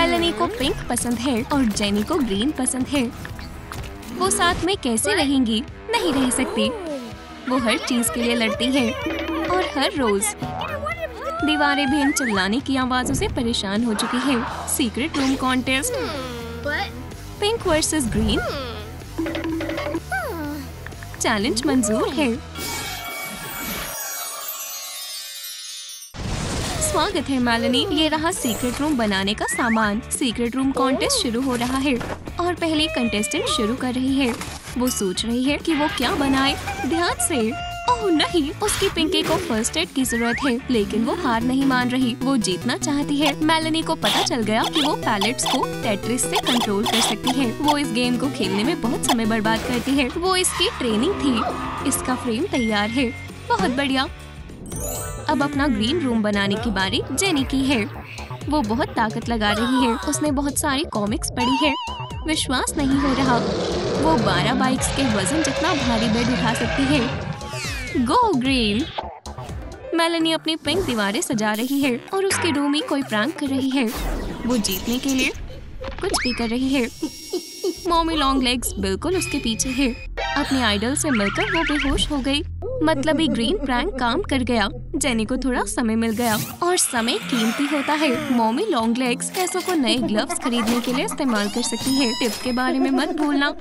Meloni को pink पसंद है और जेनी को ग्रीन पसंद है। वो साथ में कैसे रहेंगी? नहीं रह सकती। वो हर चीज के लिए लड़ती है और हर रोज। दीवारें भी इन चिल्लाने की आवाजों से परेशान हो चुकी है। Secret room contest, pink versus green. Challenge मंजूर है। स्वागत है मेलेनी, ये रहा सीक्रेट रूम बनाने का सामान। सीक्रेट रूम कॉन्टेस्ट शुरू हो रहा है और पहली कंटेस्टेंट शुरू कर रही है। वो सोच रही है कि वो क्या बनाए। ध्यान से। ओह नहीं, उसकी पिंकी को फर्स्ट एड की जरूरत है, लेकिन वो हार नहीं मान रही। वो जीतना चाहती है। मेलेनी को पता चल गया कि वो पैलेट्स को टेट्रिस से कंट्रोल कर सकती है। वो इस गेम को खेलने में बहुत समय बर्बाद करती है। वो इसकी ट्रेनिंग थी। इसका फ्रेम तैयार है। बहुत बढ़िया। अब अपना ग्रीन रूम बनाने की बारी जेनी की है। वो बहुत ताकत लगा रही है। उसने बहुत सारी कॉमिक्स पढ़ी है। विश्वास नहीं हो रहा। वो 12 बाइक्स के वजन जितना भारी बेड उठा सकती है। Go green. मेलेनी अपनी पिंक दीवारें सजा रही है और उसकी रूमी कोई प्रैंक कर रही है। वो जीतने के लिए कुछ भी कर रही है। मॉमी लॉन्ग लेग्स बिल्कुल उसके पीछे है। अपने आइडल से मिलकर वो बेहोश हो गई। मतलब ही ग्रीन प्रैंक काम कर गया। जेनी को थोड़ा समय मिल गया और समय कीमती होता है। मॉमी लॉन्ग लेग्स पैसों को नए ग्लव्स खरीदने के लिए इस्तेमाल कर सकती है। टिप के बारे में मत भूलना।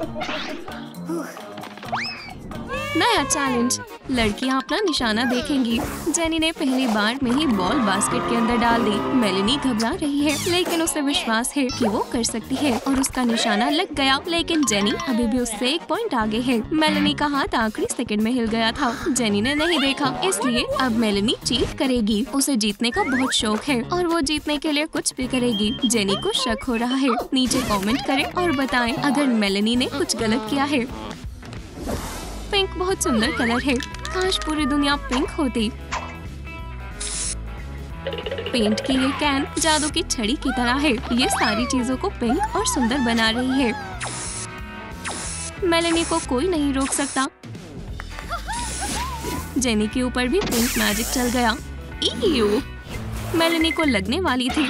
नया चैलेंज, लड़कियां अपना निशाना देखेंगी। जेनी ने पहली बार में ही बॉल बास्केट के अंदर डाल दी। मेलेनी घबरा रही है, लेकिन उसे विश्वास है कि वो कर सकती है और उसका निशाना लग गया। लेकिन जेनी अभी भी उससे 1 पॉइंट आगे है। मेलेनी का हाथ आखिरी सेकंड में हिल गया था। जेनी ने नहीं देखा, इसलिए अब मेलेनी चीट करेगी। उसे जीतने का बहुत शौक है और वो जीतने के लिए कुछ भी करेगी। जेनी को शक हो रहा है। नीचे कॉमेंट करें और बताएं अगर मेलेनी ने कुछ गलत किया है। पिंक बहुत सुंदर कलर है। काश पूरी दुनिया पिंक होती। पेंट की ये कैन जादू की छड़ी की तरह है। ये सारी चीजों को पिंक और सुंदर बना रही है। मेलेनी को कोई नहीं रोक सकता। जेनी के ऊपर भी पिंक मैजिक चल गया। ईयू! मेलेनी को लगने वाली थी।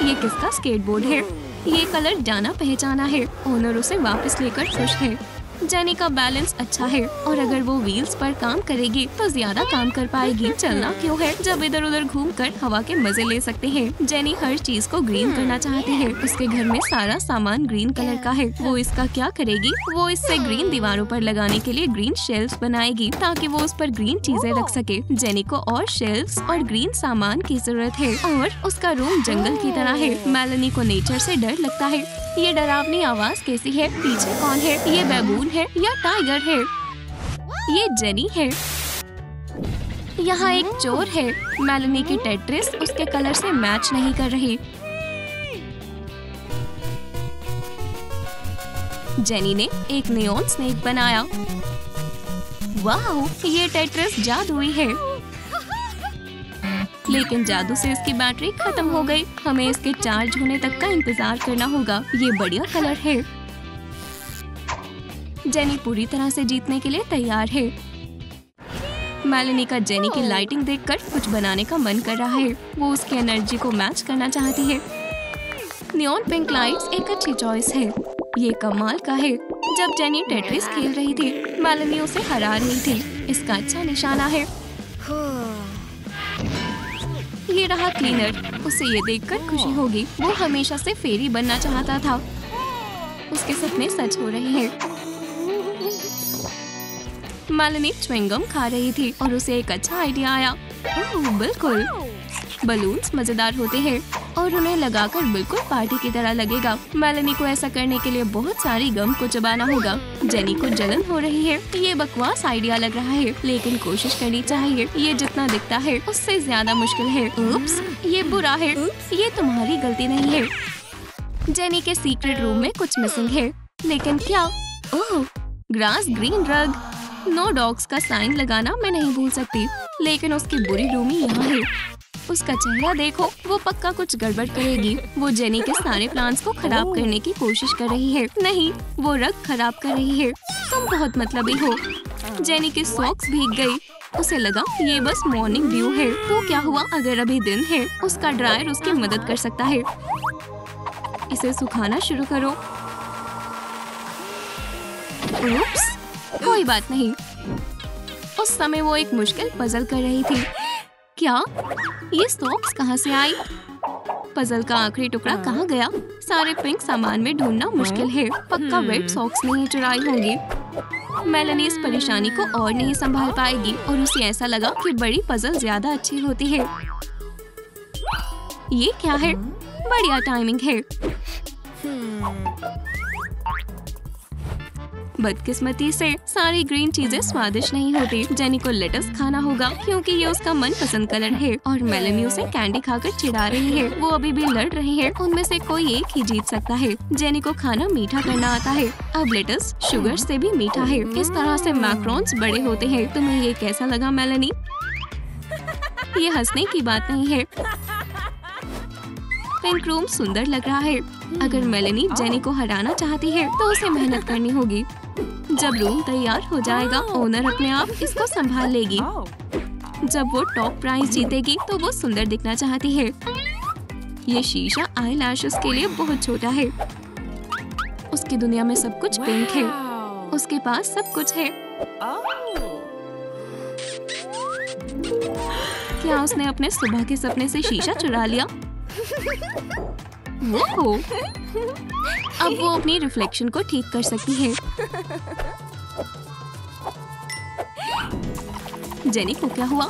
ये किसका स्केटबोर्ड है? ये कलर जाना पहचाना है। ओनर उसे वापस लेकर खुश है। जेनी का बैलेंस अच्छा है और अगर वो व्हील्स पर काम करेगी तो ज्यादा काम कर पाएगी। चलना क्यों है जब इधर उधर घूमकर हवा के मजे ले सकते हैं। जेनी हर चीज को ग्रीन करना चाहती है। उसके घर में सारा सामान ग्रीन कलर का है। वो इसका क्या करेगी? वो इससे ग्रीन दीवारों पर लगाने के लिए ग्रीन शेल्फ्स बनाएगी ताकि वो उस पर ग्रीन चीजें रख सके। जेनी को और शेल्फ्स और ग्रीन सामान की जरूरत है और उसका रूम जंगल की तरह है। मेलेनी को नेचर से डर लगता है। ये डरावनी आवाज कैसी है? पीछे कौन है? ये बैबून है या टाइगर है? ये जेनी है। यहाँ एक चोर है। मेलेनी की टेट्रिस उसके कलर से मैच नहीं कर रही। जेनी ने एक नियॉन स्नेक बनाया। वाह, ये टेट्रिस जादुई है। लेकिन जादू से इसकी बैटरी खत्म हो गई। हमें इसके चार्ज होने तक का इंतजार करना होगा। ये बढ़िया कलर है। जेनी पूरी तरह से जीतने के लिए तैयार है। मेलेनी का जेनी की लाइटिंग देखकर कुछ बनाने का मन कर रहा है। वो उसकी एनर्जी को मैच करना चाहती है। नियॉन पिंक लाइट्स एक अच्छी चॉइस है। ये कमाल का है। जब जेनी टेट्रिस खेल रही थी, मेलेनी उसे हरा रही थी। इसका अच्छा निशाना है। ये रहा क्लीनर। उसे ये देखकर खुशी होगी। वो हमेशा से फेरी बनना चाहता था। उसके सपने सच हो रहे हैं। मेलेनी च्युइंगम खा रही थी और उसे एक अच्छा आइडिया आया। ओह बिल्कुल, बलून्स मजेदार होते हैं और उन्हें लगाकर बिल्कुल पार्टी की तरह लगेगा। मेलेनी को ऐसा करने के लिए बहुत सारी गम को चबाना होगा। जेनी को जलन हो रही है। ये बकवास आइडिया लग रहा है, लेकिन कोशिश करनी चाहिए। ये जितना दिखता है उससे ज्यादा मुश्किल है। उप्स, ये बुरा है। ये तुम्हारी गलती नहीं है। जेनी के सीक्रेट रूम में कुछ मिसिंग है, लेकिन क्या? ओह, ग्रास ग्रीन रग। नो डॉग्स का साइन लगाना मैं नहीं भूल सकती, लेकिन उसकी बुरी रूमी यहाँ है। उसका चेहरा देखो, वो पक्का कुछ गड़बड़ करेगी। वो जेनी के सारे प्लान्स को खराब करने की कोशिश कर रही है। नहीं, वो रग खराब कर रही है। तुम बहुत मतलबी हो। जेनी की सॉक्स भीग गई। उसे लगा ये बस मॉर्निंग ड्यू है। तो क्या हुआ अगर अभी दिन है? उसका ड्रायर उसकी मदद कर सकता है। इसे सुखाना शुरू करो। उप्स, कोई बात नहीं। उस समय वो एक मुश्किल पजल कर रही थी। क्या ये सॉक्स कहाँ से आई? पजल का आखिरी टुकड़ा कहाँ गया? सारे पिंक सामान में ढूंढना मुश्किल है। पक्का रेड सॉक्स नहीं चुराई होंगी। मेलेनी इस परेशानी को और नहीं संभाल पाएगी और उसे ऐसा लगा कि बड़ी पजल ज्यादा अच्छी होती है। ये क्या है? बढ़िया टाइमिंग है। बदकिस्मती से सारी ग्रीन चीजें स्वादिष्ट नहीं होती। जेनी को लेटस खाना होगा क्योंकि ये उसका मनपसंद कलर है और मेलेनी उसे कैंडी खाकर चिढ़ा रही है। वो अभी भी लड़ रहे हैं। उनमें से कोई एक ही जीत सकता है। जेनी को खाना मीठा करना आता है। अब लेटस शुगर से भी मीठा है। इस तरह से मैक्रोन्स बड़े होते हैं। तुम्हें ये कैसा लगा मेलेनी? ये हंसने की बात नहीं है। पिंक रूम सुंदर लग रहा है। अगर मेलेनी जेनी को हराना चाहती है तो उसे मेहनत करनी होगी। जब रूम तैयार हो जाएगा ओनर अपने आप इसको संभाल लेगी। जब वो टॉप प्राइज जीतेगी तो वो सुंदर दिखना चाहती है। ये शीशा आईलैशेस के लिए बहुत छोटा है। उसकी दुनिया में सब कुछ पिंक है। उसके पास सब कुछ है। क्या उसने अपने सुबह के सपने से शीशा चुरा लिया? वो अब वो अपनी रिफ्लेक्शन को ठीक कर सकती है। जेनी को क्या हुआ?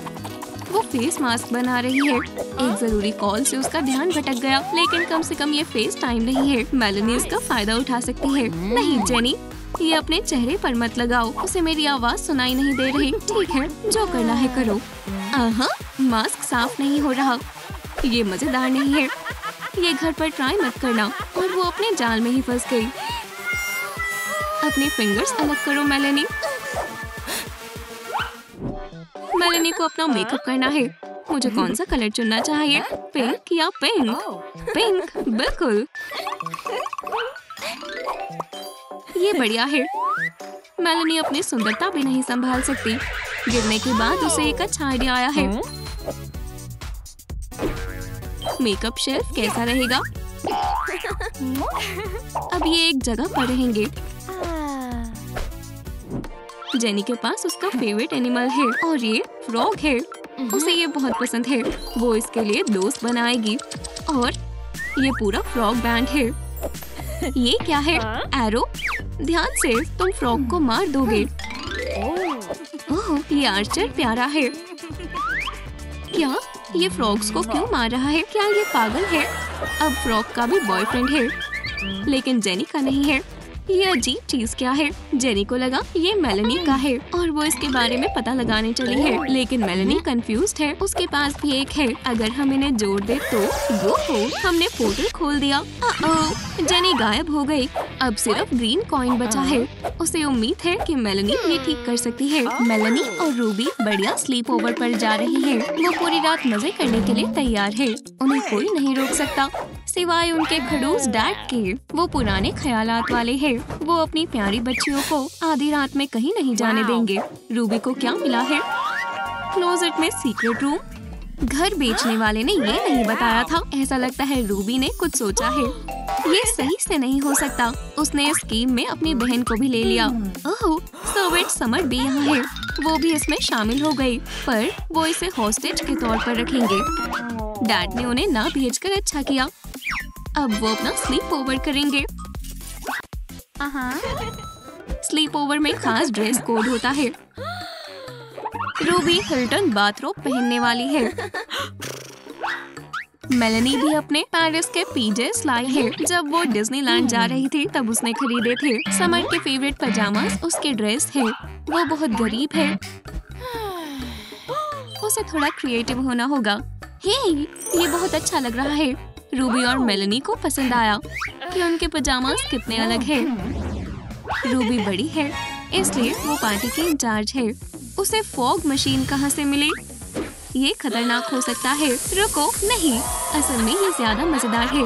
वो फेस मास्क बना रही है। एक जरूरी कॉल से उसका ध्यान भटक गया, लेकिन कम से कम ये फेस टाइम नहीं है। मेलेनी इसका फायदा उठा सकती है। नहीं जेनी, ये अपने चेहरे पर मत लगाओ। उसे मेरी आवाज सुनाई नहीं दे रही। ठीक है, जो करना है करो। मास्क साफ नहीं हो रहा। ये मजेदार नहीं है। ये घर पर ट्राई मत करना। और वो अपने जाल में ही फंस गई। अपने फिंगर्स अलग करो मेलेनी। मेलेनी को अपना मेकअप करना है। मुझे कौन सा कलर चुनना चाहिए? पिंक या पिंक? पिंक, बिल्कुल। ये बढ़िया है। मेलेनी अपनी सुंदरता भी नहीं संभाल सकती। गिरने के बाद उसे एक अच्छा आइडिया आया है। मेकअप शेल्फ कैसा रहेगा? अब ये एक जगह पर रहेंगे। जेनी के पास उसका फेवरेट एनिमल है और ये फ्रॉग है। उसे ये बहुत पसंद है। वो इसके लिए दोस्त बनाएगी। और ये पूरा फ्रॉग बैंड है। ये क्या है? एरो? ध्यान से, तुम फ्रॉग को मार दोगे। ओह, ये आर्चर प्यारा है। क्या ये फ्रॉग्स को क्यों मार रहा है? क्या ये पागल है? अब फ्रॉग का भी बॉयफ्रेंड है, लेकिन जेनी का नहीं है। ये अजीब चीज क्या है? जेनी को लगा ये मेलेनी का है और वो इसके बारे में पता लगाने चली है, लेकिन मेलेनी कंफ्यूज्ड है। उसके पास भी एक है। अगर हम इन्हें जोड़ दे तो वो हमने पोर्टल खोल दिया। जेनी गायब हो गई। अब सिर्फ ग्रीन कॉइन बचा है। उसे उम्मीद है कि मेलेनी ये ठीक कर सकती है। मेलेनी और रूबी बढ़िया स्लीप ओवर पर जा रही है। वो पूरी रात मजे करने के लिए तैयार है। उन्हें कोई नहीं रोक सकता सिवाय उनके खड़ूस डैड के। वो पुराने ख्यालात वाले हैं। वो अपनी प्यारी बच्चियों को आधी रात में कहीं नहीं जाने देंगे। रूबी को क्या मिला है? क्लोजेट में सीक्रेट रूम। घर बेचने वाले ने ये नहीं बताया था। ऐसा लगता है रूबी ने कुछ सोचा है। ये सही से नहीं हो सकता। उसने इस स्कीम में अपनी बहन को भी ले लिया। ओह, सर्वेंट समर भी यहाँ है। वो भी इसमें शामिल हो गई, पर वो इसे हॉस्टेज के तौर पर रखेंगे। डैड ने उन्हें ना भेजकर अच्छा किया। अब वो अपना स्लीप ओवर करेंगे। स्लीप ओवर में खास ड्रेस कोड होता है। रूबी हिल्टन बाथरोब पहनने वाली है। मेलेनी भी अपने पेरिस के पीजेस लाई है। जब वो डिज्नीलैंड जा रही थी तब उसने खरीदे थे। समर के फेवरेट पजामास उसके ड्रेस है। वो बहुत गरीब है। उसे थोड़ा क्रिएटिव होना होगा। हे, ये बहुत अच्छा लग रहा है। रूबी और मेलेनी को पसंद आया कि उनके पजामास कितने अलग हैं। रूबी बड़ी है, इसलिए वो पार्टी की इंचार्ज है। उसे फॉग मशीन कहाँ से मिली? ये खतरनाक हो सकता है। रुको, नहीं, असल में ये ज्यादा मजेदार है।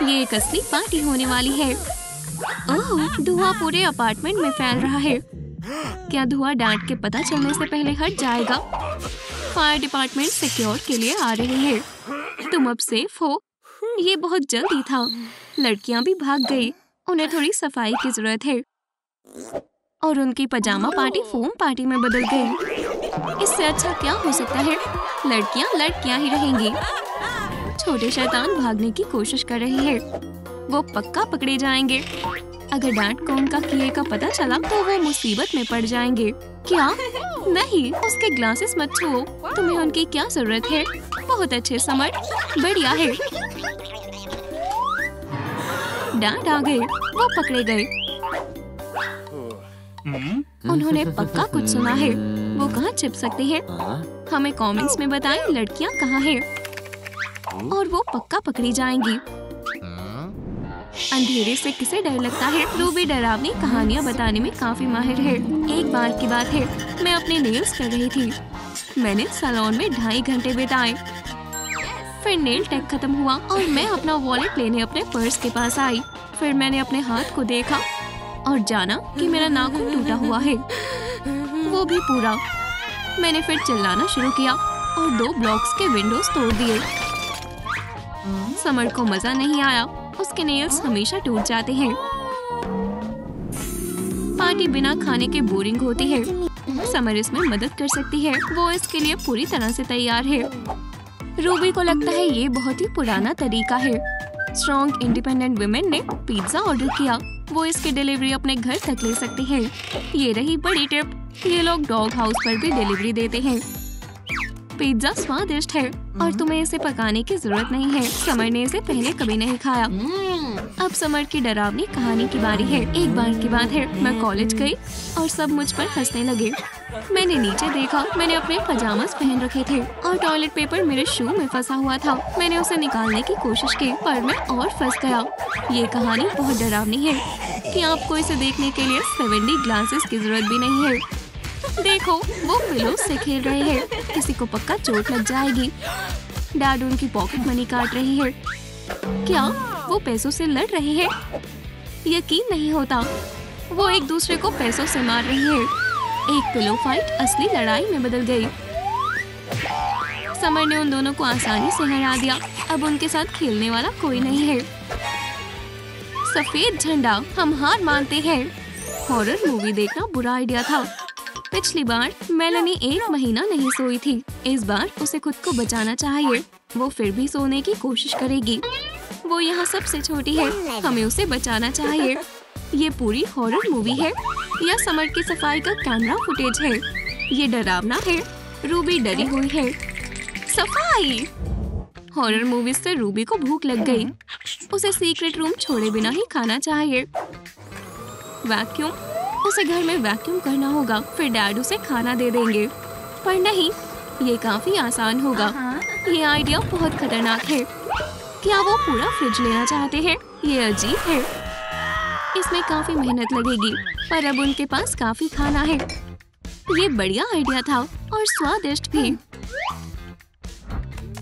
ये एक असली पार्टी होने वाली है। ओह, धुआं पूरे अपार्टमेंट में फैल रहा है। क्या धुआं डैड के पता चलने से पहले हट जाएगा? फायर डिपार्टमेंट सिक्योर के लिए आ रही है। तुम अब सेफ हो। ये बहुत जल्दी था। लड़कियां भी भाग गई। उन्हें थोड़ी सफाई की जरूरत है और उनकी पजामा पार्टी फोम पार्टी में बदल गई। इससे अच्छा क्या हो सकता है? लड़कियां लड़कियां ही रहेंगी। छोटे शैतान भागने की कोशिश कर रहे हैं। वो पक्का पकड़े जाएंगे। अगर डांट को उनका किए का पता चला तो वो मुसीबत में पड़ जाएंगे। क्या? नहीं, उसके ग्लासेस मत छुओ। तुम्हें उनकी क्या जरूरत है? बहुत अच्छे समर, बढ़िया है। डांट आ गए। वो पकड़े गए। उन्होंने पक्का कुछ सुना है। वो कहाँ छिप सकते हैं? हमें कमेंट्स में बताएं लड़कियां कहाँ हैं। और वो पक्का पकड़ी जाएंगी। अंधेरे से किसे डर लगता है? रूबी डरावनी कहानियाँ बताने में काफी माहिर है। एक बार की बात है, मैं अपने नेल्स कर रही थी। मैंने सैलून में 2.5 घंटे बिताए। फिर नेल टेक खत्म हुआ और मैं अपना वॉलेट लेने अपने पर्स के पास आई। फिर मैंने अपने हाथ को देखा और जाना कि मेरा नाखून टूटा हुआ है, वो भी पूरा। मैंने फिर चिल्लाना शुरू किया और 2 ब्लॉक्स के विंडोज तोड़ दिए। समर को मजा नहीं आया। उसके नेल्स हमेशा टूट जाते हैं। पार्टी बिना खाने के बोरिंग होती है। समर इसमें मदद कर सकती है। वो इसके लिए पूरी तरह से तैयार है। रूबी को लगता है ये बहुत ही पुराना तरीका है। स्ट्रॉन्ग इंडिपेंडेंट वुमेन ने पिज्जा ऑर्डर किया। वो इसकी डिलीवरी अपने घर तक ले सकते हैं। ये रही बड़ी टिप। ये लोग डॉग हाउस पर भी डिलीवरी देते हैं। पिज्जा स्वादिष्ट है और तुम्हें इसे पकाने की जरूरत नहीं है। समर ने इसे पहले कभी नहीं खाया। अब समर की डरावनी कहानी की बारी है। एक बार की बात है, मैं कॉलेज गई और सब मुझ पर हंसने लगे। मैंने नीचे देखा। मैंने अपने पजामास पहन रखे थे और टॉयलेट पेपर मेरे शू में फंसा हुआ था। मैंने उसे निकालने की कोशिश की पर मैं और फंस गया। ये कहानी बहुत डरावनी है कि आपको इसे देखने के लिए 70 ग्लासेस की जरूरत भी नहीं है। देखो, वो पिलो से खेल रहे हैं। किसी को पक्का चोट लग जाएगी। डैड उनकी पॉकेट मनी काट रही है। क्या वो पैसों से लड़ रहे हैं? यकीन नहीं होता। वो एक दूसरे को पैसों से मार रही है। एक पिलो फाइट असली लड़ाई में बदल गई। समर ने उन दोनों को आसानी से हरा दिया। अब उनके साथ खेलने वाला कोई नहीं है। सफेद झंडा, हम हार मानते हैं। हॉरर मूवी देखना बुरा आइडिया था। पिछली बार मेलानी 1 महीना नहीं सोई थी। इस बार उसे खुद को बचाना चाहिए। वो फिर भी सोने की कोशिश करेगी। वो यहाँ सबसे छोटी है। हमें उसे बचाना चाहिए। ये पूरी हॉरर मूवी है या समर की सफाई का कैमरा फुटेज है? ये डरावना है। रूबी डरी हुई है। सफाई! हॉरर मूवी से रूबी को भूख लग गई। उसे सीक्रेट रूम छोड़े बिना ही खाना चाहिए। वैक्यूम, उसे घर में वैक्यूम करना होगा। फिर डैड उसे खाना दे देंगे। पर नहीं, ये काफी आसान होगा। ये आइडिया बहुत खतरनाक है। क्या वो पूरा फ्रिज लेना चाहते हैं? ये अजीब है। इसमें काफी मेहनत लगेगी पर अब उनके पास काफी खाना है। ये बढ़िया आइडिया था और स्वादिष्ट भी।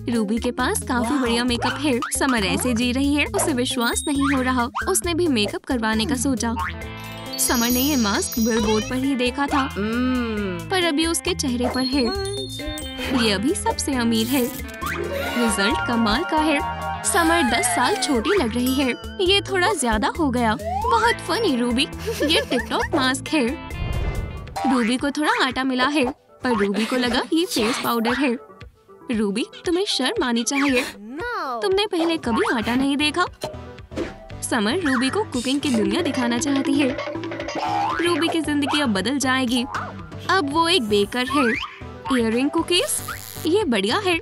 रूबी के पास काफी बढ़िया मेकअप है। समर ऐसे जी रही है, उसे विश्वास नहीं हो रहा। उसने भी मेकअप करवाने का सोचा। समर ने ये मास्क बिलबोर्ड पर ही देखा था पर अभी उसके चेहरे पर है। ये अभी सबसे अमीर है। रिजल्ट कमाल का है। समर 10 साल छोटी लग रही है। ये थोड़ा ज्यादा हो गया। बहुत फनी रूबी। ये टिकटॉक मास्क है। रूबी को थोड़ा आटा मिला है पर रूबी को लगा ये फेस पाउडर है। रूबी, तुम्हें शर्म आनी चाहिए। तुमने पहले कभी आटा नहीं देखा। समर रूबी को कुकिंग की दुनिया दिखाना चाहती है। रूबी की जिंदगी अब बदल जाएगी। अब वो एक बेकर है। इयररिंग कुकीज, ये बढ़िया है।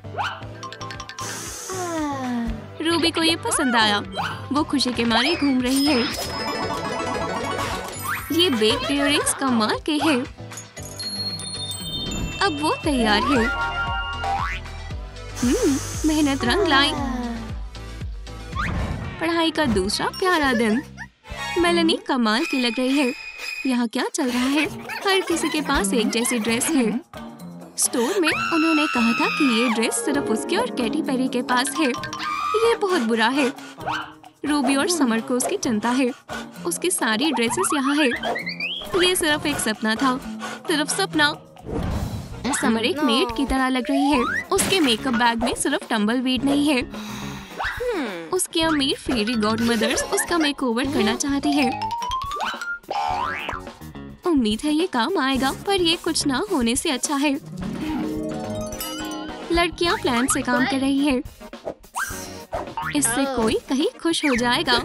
रूबी को ये पसंद आया। वो खुशी के मारे घूम रही है। ये बेक्ड इयररिंग्स कमाल के हैं। अब वो तैयार है। मेहनत रंग लाई। पढ़ाई का दूसरा प्यारा दिन। मेलानी कमाल की लग रही है। यहाँ क्या चल रहा है? हर किसी के पास एक जैसी ड्रेस है। स्टोर में उन्होंने कहा था कि ये ड्रेस सिर्फ उसके और कैटी पेरी के पास है। ये बहुत बुरा है। रूबी और समर को उसकी चिंता है। उसकी सारी ड्रेसेस यहाँ है। ये सिर्फ एक सपना था, सिर्फ सपना। समर एक मेड की तरह लग रही है। उसके मेकअप बैग में सिर्फ टम्बल वीड नहीं है। उसकी अमीर फेरी गॉड मदर्स उसका मेकओवर करना चाहती है। उम्मीद है ये काम आएगा, पर ये कुछ ना होने से अच्छा है। लड़कियां प्लान से काम कर रही है। इससे कोई कहीं खुश हो जाएगा।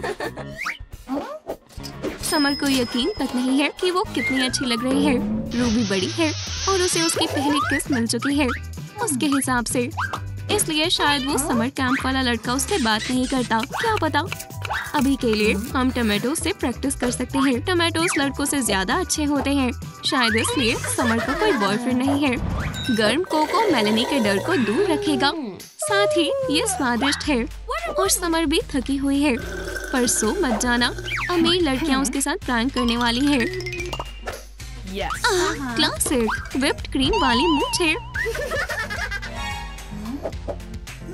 समर को यकीन तक नहीं है कि वो कितनी अच्छी लग रही है। रूबी बड़ी है और उसे उसकी पहली किस मिल चुकी है उसके हिसाब से, इसलिए शायद वो समर कैंप वाला लड़का उससे बात नहीं करता। क्या पता। अभी के लिए हम टोमेटो से प्रैक्टिस कर सकते हैं। टोमेटोस लड़कों से ज्यादा अच्छे होते हैं, शायद इसलिए समर को कोई बॉयफ्रेंड नहीं है। गर्म कोको मेलेनी के डर को दूर रखेगा, साथ ही ये स्वादिष्ट है। और समर भी थकी हुई है, पर सो मत जाना, अमीर लड़कियां उसके साथ प्रैंक करने वाली है। क्लासिक व्हिप्ड क्रीम वाली मूंछें।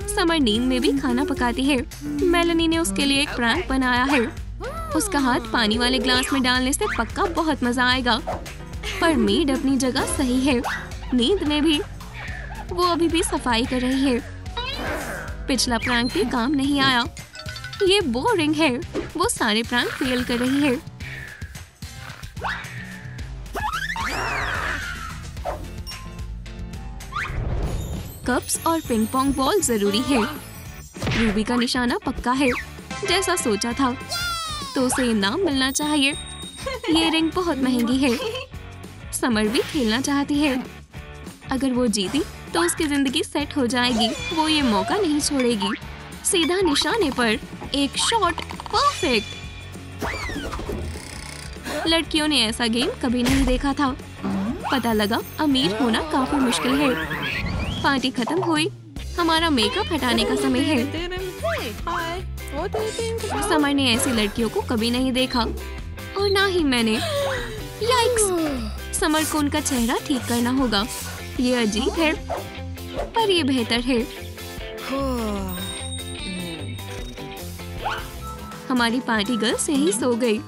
समर नींद में भी खाना पकाती है। मेलेनी ने उसके लिए एक प्रैंक बनाया है। उसका हाथ पानी वाले ग्लास में डालने से पक्का बहुत मजा आएगा। पर मेड अपनी जगह सही है, नींद में भी। वो अभी भी सफाई कर रही है। पिछला प्रैंक भी काम नहीं आया। ये बोरिंग है। वो सारे प्रैंक फेल कर रही है। कप्स और पिंग पोंग बॉल जरूरी है। रूबी का निशाना पक्का है, जैसा सोचा था, तो उसे इनाम मिलना चाहिए। ये रिंग बहुत महंगी है। समर भी खेलना चाहती है। अगर वो जीती तो उसकी जिंदगी सेट हो जाएगी। वो ये मौका नहीं छोड़ेगी। सीधा निशाने पर एक शॉट, परफेक्ट। लड़कियों ने ऐसा गेम कभी नहीं देखा था। पता लगा अमीर होना काफी मुश्किल है। पार्टी खत्म हुई। हमारा मेकअप हटाने का समय है। समर ने ऐसी लड़कियों को कभी नहीं देखा, और ना ही मैंने। याइक्स! समर को उनका चेहरा ठीक करना होगा। ये अजीब है, पर ये बेहतर है। हमारी पार्टी गर्ल से ही सो गई।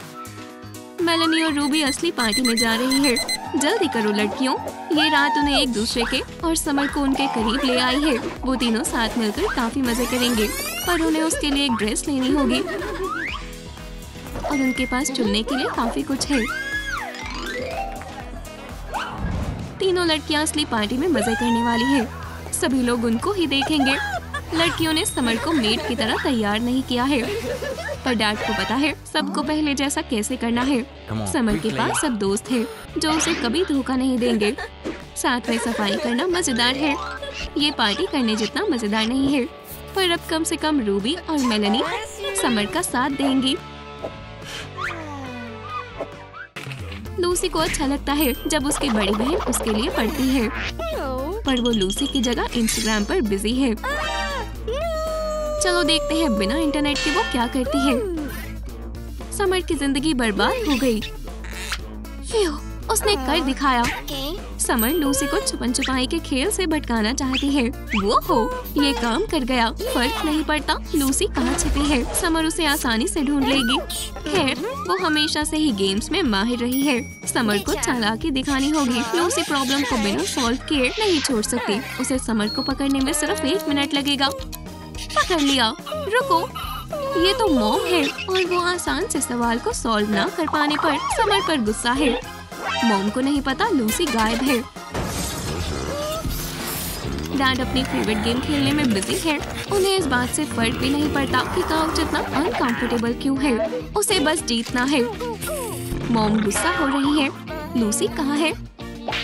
मेलेनी और रूबी असली पार्टी में जा रही है। जल्दी करो लड़कियों, ये रात उन्हें एक दूसरे के और समर को उनके करीब ले आई है। वो तीनों साथ मिलकर काफी मजे करेंगे, पर उन्हें उसके लिए एक ड्रेस लेनी होगी और उनके पास चुनने के लिए काफी कुछ है। तीनों लड़कियां असली पार्टी में मजे करने वाली है। सभी लोग उनको ही देखेंगे। लड़कियों ने समर को मेड की तरह तैयार नहीं किया है, पर डैड को पता है सबको पहले जैसा कैसे करना है। समर के पास सब दोस्त हैं जो उसे कभी धोखा नहीं देंगे। साथ में सफाई करना मजेदार है। ये पार्टी करने जितना मजेदार नहीं है, पर अब कम से कम रूबी और मेलेनी समर का साथ देंगी। लूसी को अच्छा लगता है जब उसकी बड़ी बहन उसके लिए पढ़ती है, पर वो लूसी की जगह इंस्टाग्राम पर बिजी है। चलो देखते हैं बिना इंटरनेट के वो क्या करती है। समर की जिंदगी बर्बाद हो गई। उसने कर दिखाया। समर लूसी को छुपन छुपाई के खेल से भटकाना चाहती है। वो हो, ये काम कर गया। फर्क नहीं पड़ता लूसी कहाँ छिपी है, समर उसे आसानी से ढूंढ लेगी। खैर, वो हमेशा से ही गेम्स में माहिर रही है। समर को चालाकी दिखानी होगी। लूसी प्रॉब्लम को बिना सॉल्व किए नहीं छोड़ सकती। उसे समर को पकड़ने में सिर्फ 1 मिनट लगेगा। पकड़ लिया। रुको, ये तो मॉम है और वो आसान से सवाल को सॉल्व ना कर पाने पर समर पर गुस्सा है। मॉम को नहीं पता लूसी गायब है। डैड अपनी फेवरेट गेम खेलने में बिजी है। उन्हें इस बात से फर्क भी नहीं पड़ता कि काउच इतना अनकंफर्टेबल क्यों है। उसे बस जीतना है। मॉम गुस्सा हो रही है। लूसी कहाँ है?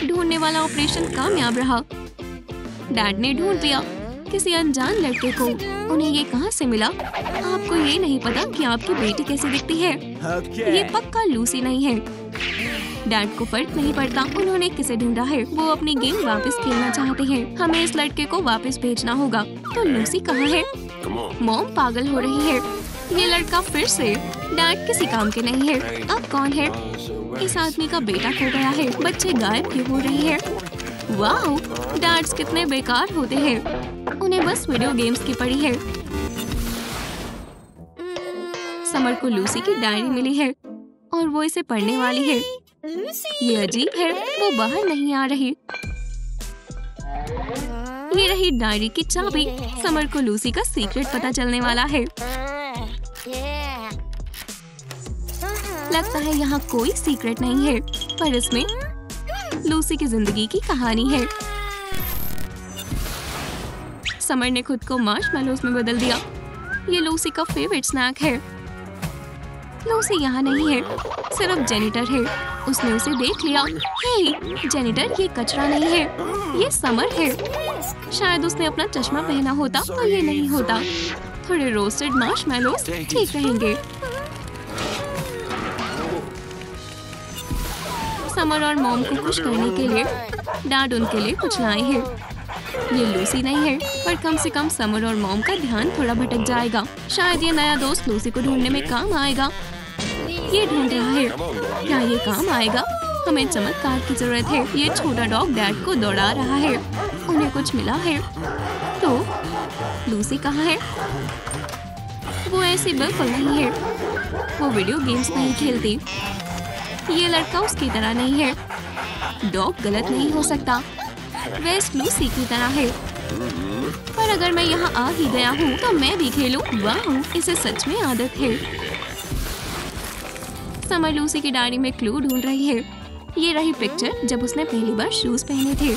ढूंढने वाला ऑपरेशन कामयाब रहा। डैड ने ढूंढ लिया किसी अनजान लड़के को। उन्हें ये कहाँ से मिला? आपको ये नहीं पता कि आपकी बेटी कैसी दिखती है। ये पक्का लूसी नहीं है। डैड को फर्क नहीं पड़ता उन्होंने किसे ढूंढा है। वो अपनी गेम वापस खेलना चाहते हैं। हमें इस लड़के को वापस भेजना होगा। तो लूसी कहाँ है? मॉम पागल हो रही है। ये लड़का फिर से। डैड किसी काम के नहीं है। अब कौन है? इस आदमी का बेटा खो गया है। बच्चे गायब क्यों हो रही है? वाह, डैड्स कितने बेकार होते हैं। उन्हें बस वीडियो गेम्स की पड़ी है। समर को लूसी की डायरी मिली है और वो इसे पढ़ने वाली है। ये अजीब है, वो बाहर नहीं आ रही। ये रही डायरी की चाबी। समर को लूसी का सीक्रेट पता चलने वाला है। लगता है यहाँ कोई सीक्रेट नहीं है, पर इसमें लूसी की जिंदगी की कहानी है। समर ने खुद को मार्शमैलोज़ में बदल दिया। ये लूसी का फेवरेट स्नैक है। लूसी यहाँ नहीं है, सिर्फ जेनिटर है। उसने उसे देख लिया। हे जेनिटर, ये कचरा नहीं है, ये समर है। शायद उसने अपना चश्मा पहना होता तो ये नहीं होता। थोड़े रोस्टेड मार्शमैलोज़ ठीक रहेंगे। समर और मॉम को खुश करने के लिए डैड उनके लिए कुछ लाए हैं। ये लूसी नहीं है, पर कम से कम समर और मॉम का ध्यान थोड़ा भटक जाएगा। शायद ये नया दोस्त लूसी को ढूंढने में काम आएगा। ये ढूंढ रहा है, क्या ये काम आएगा? हमें चमत्कार की जरूरत है। ये छोटा डॉग डैड को दौड़ा रहा है। उन्हें कुछ मिला है। तो लूसी कहाँ है? वो ऐसी बिल्कुल नहीं है। वो वीडियो गेम्स नहीं खेलती। ये लड़का उसकी तरह नहीं है। डॉग गलत नहीं हो सकता। वेस्ट लूसी की तरह है। पर अगर मैं यहाँ आ ही गया हूँ तो मैं भी खेलूं। वाह, इसे सच में आदत है। समर लूसी की डायरी में क्लू ढूंढ रही है। ये रही पिक्चर जब उसने पहली बार शूज पहने थे।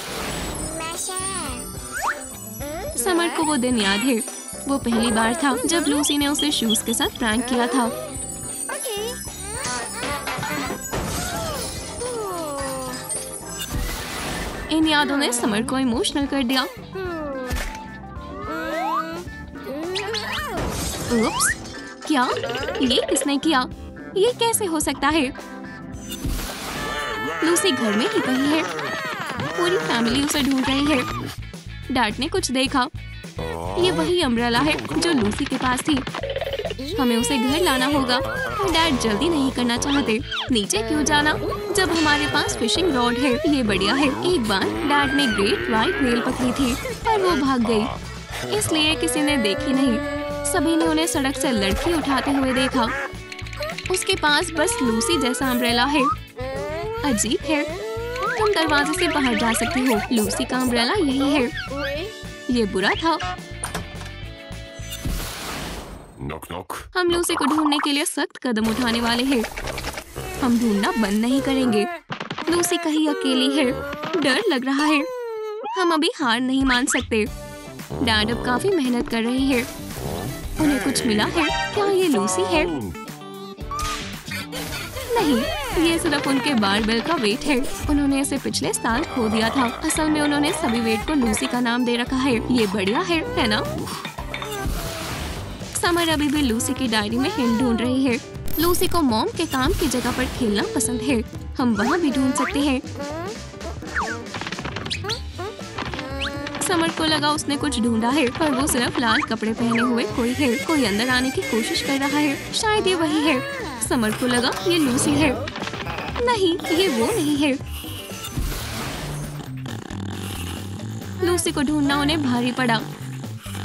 समर को वो दिन याद है। वो पहली बार था जब लूसी ने उसे शूज के साथ प्रैंक किया था। इन यादों ने समर को इमोशनल कर दिया। उप्स, क्या? ये किसने किया? ये कैसे हो सकता है? लूसी घर में ही कहीं है। पूरी फैमिली उसे ढूंढ रही है। डैड ने कुछ देखा। ये वही अम्ब्रेला है जो लूसी के पास थी। हमें उसे घर लाना होगा। डैड जल्दी नहीं करना चाहते। नीचे क्यों जाना जब हमारे पास फिशिंग रॉड है? ये बढ़िया है। एक बार डैड ने ग्रेट व्हाइट व्हेल पकड़ी थी, पर वो भाग गई, इसलिए किसी ने देखी नहीं। सभी ने उन्हें सड़क से लड़की उठाते हुए देखा। उसके पास बस लूसी जैसा अम्ब्रेला है। अजीब है। तुम दरवाजे से बाहर जा सकती हो। लूसी का अम्ब्रेला यही है। ये बुरा था। Knock knock. हम लूसी को ढूंढने के लिए सख्त कदम उठाने वाले हैं। हम ढूंढना बंद नहीं करेंगे। लूसी कहीं अकेली है। डर लग रहा है। हम अभी हार नहीं मान सकते। डैड अब काफी मेहनत कर रहे हैं। उन्हें कुछ मिला है। क्या ये लूसी है? नहीं, ये सिर्फ उनके बारबेल का वेट है। उन्होंने इसे पिछले साल खो दिया था। असल में उन्होंने सभी वेट को लूसी का नाम दे रखा है। ये बढ़िया है ना? समर अभी भी लूसी की डायरी में हिंट ढूंढ रही है। लूसी को मॉम के काम की जगह पर खेलना पसंद है। हम वहाँ भी ढूंढ सकते हैं। समर को लगा उसने कुछ ढूंढा है, पर वो सिर्फ लाल कपड़े पहने हुए कोई है। कोई अंदर आने की कोशिश कर रहा है। शायद ये वही है। समर को लगा ये लूसी है। नहीं, ये वो नहीं है। लूसी को ढूंढना उन्हें भारी पड़ा।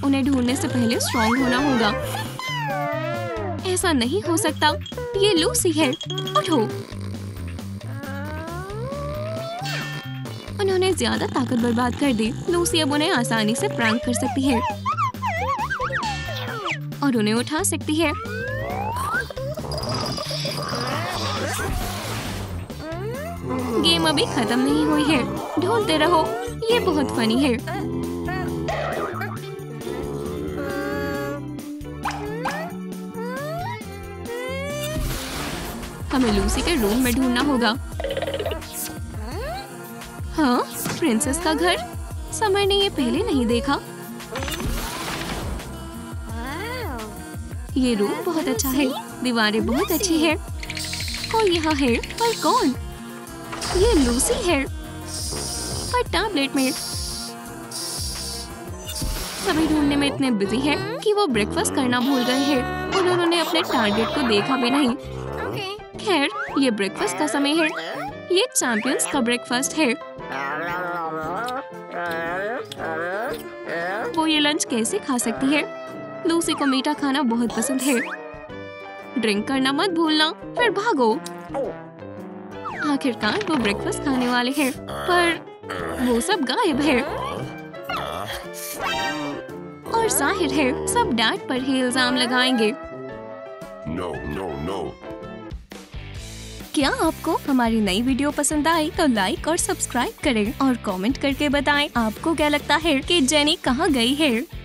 उन्हें ढूंढने से पहले स्ट्रॉन्ग होना होगा। ऐसा नहीं हो सकता। ये लूसी है। उठो। उन्होंने ज्यादा ताकत बर्बाद कर दी। लूसी अब उन्हें आसानी से प्रैंक कर सकती है और उन्हें उठा सकती है। गेम अभी खत्म नहीं हुई है। ढूंढते रहो। ये बहुत फनी है। हमें लूसी के रूम में ढूंढना होगा। हाँ, प्रिंसेस का घर। समर ने ये पहले नहीं देखा। ये रूम बहुत अच्छा है। दीवारें बहुत अच्छी है। कोई यहाँ है, पर कौन? ये लूसी है, पर टैबलेट में। सभी ढूंढने में इतने बिजी है कि वो ब्रेकफास्ट करना भूल गए हैं और उन्होंने अपने टारगेट को देखा भी नहीं। खैर, ये ब्रेकफास्ट का समय है। ये चैंपियंस का ब्रेकफास्ट है। वो ये लंच कैसे खा सकती है? लूसी को मीठा खाना बहुत पसंद है। ड्रिंक करना मत भूलना, फिर भागो। आखिरकार वो ब्रेकफास्ट खाने वाले हैं, पर वो सब गायब है। और जाहिर है सब डैड पर ही इल्जाम लगाएंगे। No, no, no. क्या आपको हमारी नई वीडियो पसंद आई तो लाइक और सब्सक्राइब करें और कमेंट करके बताएं आपको क्या लगता है कि जेनी कहाँ गई है।